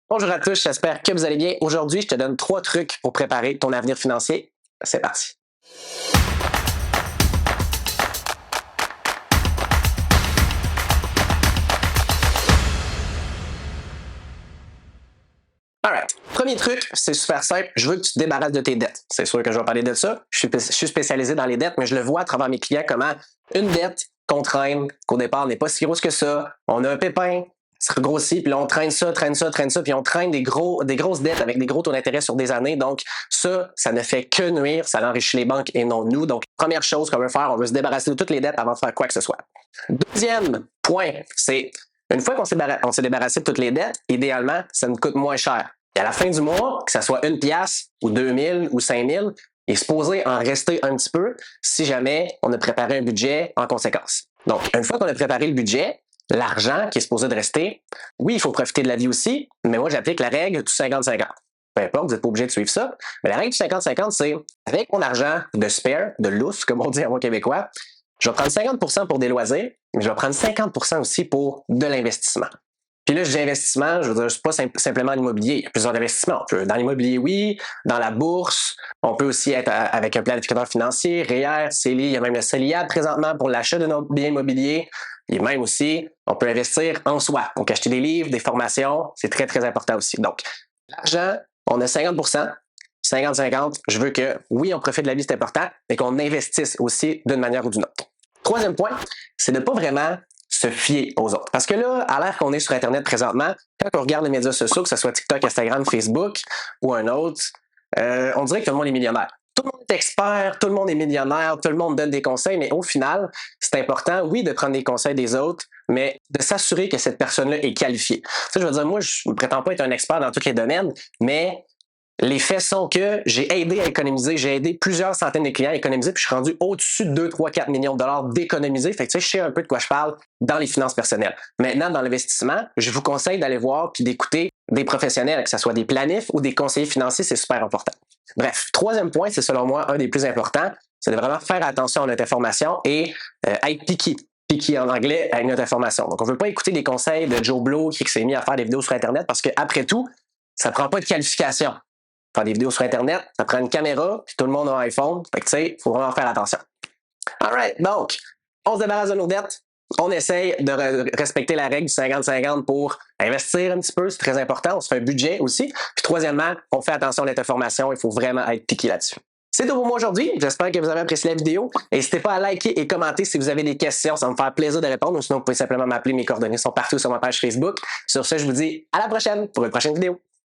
Bonjour à tous, j'espère que vous allez bien. Aujourd'hui, je te donne 3 trucs pour préparer ton avenir financier. C'est parti. Alright. Premier truc, c'est super simple. Je veux que tu te débarrasses de tes dettes. C'est sûr que je vais parler de ça. Je suis spécialisé dans les dettes, mais je le vois à travers mes clients comment une dette qu'on traîne, qu'au départ n'est pas si grosse que ça. On a un pépin, ça grossit, puis là on traîne ça, puis on traîne des grosses dettes avec des gros taux d'intérêt sur des années. Donc ça ne fait que nuire, ça enrichit les banques et non nous. Donc première chose qu'on veut faire, on veut se débarrasser de toutes les dettes avant de faire quoi que ce soit. Deuxième point, c'est une fois qu'on s'est débarrassé de toutes les dettes, idéalement, ça nous coûte moins cher. Et à la fin du mois, que ça soit 1 pièce ou 2000 ou 5000, il est supposé en rester un petit peu si jamais on a préparé un budget en conséquence. Donc, une fois qu'on a préparé le budget, l'argent qui est supposé de rester, oui, il faut profiter de la vie aussi, mais moi, j'applique la règle du 50-50. Peu importe, vous n'êtes pas obligé de suivre ça, mais la règle du 50-50, c'est avec mon argent de spare, de lousse, comme on dit en mot québécois, je vais prendre 50% pour des loisirs, mais je vais prendre 50% aussi pour de l'investissement. Puis là, je dis investissement, je veux dire, c'est pas simplement l'immobilier. Il y a plusieurs investissements. On peut, dans l'immobilier, oui. Dans la bourse, on peut aussi être avec un planificateur financier, REER, CELI. Il y a même le CELIAD présentement pour l'achat de nos biens immobiliers. Et même aussi, on peut investir en soi. Donc, acheter des livres, des formations, c'est très, très important aussi. Donc, l'argent, on a 50%. 50-50, je veux que, oui, on profite de la vie, c'est important, mais qu'on investisse aussi d'une manière ou d'une autre. Troisième point, c'est de ne pas vraiment se fier aux autres. Parce que là, à l'ère qu'on est sur Internet présentement, quand on regarde les médias sociaux, que ce soit TikTok, Instagram, Facebook ou un autre, on dirait que tout le monde est millionnaire. Tout le monde est expert, tout le monde est millionnaire, tout le monde donne des conseils, mais au final, c'est important, oui, de prendre des conseils des autres, mais de s'assurer que cette personne-là est qualifiée. Ça, je veux dire, moi, je ne prétends pas être un expert dans tous les domaines, mais les faits sont que j'ai aidé à économiser, j'ai aidé plusieurs centaines de clients à économiser, puis je suis rendu au-dessus de 2, 3, 4 millions de dollars d'économiser. Fait que tu sais, je sais un peu de quoi je parle dans les finances personnelles. Maintenant, dans l'investissement, je vous conseille d'aller voir puis d'écouter des professionnels, que ce soit des planifs ou des conseillers financiers, c'est super important. Bref, troisième point, c'est selon moi un des plus importants, c'est de vraiment faire attention à notre information et être picky. Picky en anglais avec notre information. Donc, on ne veut pas écouter les conseils de Joe Blow qui s'est mis à faire des vidéos sur Internet parce qu'après tout, ça ne prend pas de qualification. Faire des vidéos sur Internet, ça prend une caméra, puis tout le monde a un iPhone. Fait que tu sais, il faut vraiment faire attention. Alright, donc, on se débarrasse de nos dettes. On essaye de respecter la règle du 50-50 pour investir un petit peu, c'est très important. On se fait un budget aussi. Puis troisièmement, on fait attention à notre information. Il faut vraiment être piqué là-dessus. C'est tout pour moi aujourd'hui. J'espère que vous avez apprécié la vidéo. N'hésitez pas à liker et commenter si vous avez des questions. Ça va me faire plaisir de répondre. Ou sinon, vous pouvez simplement m'appeler. Mes coordonnées sont partout sur ma page Facebook. Sur ce, je vous dis à la prochaine pour une prochaine vidéo.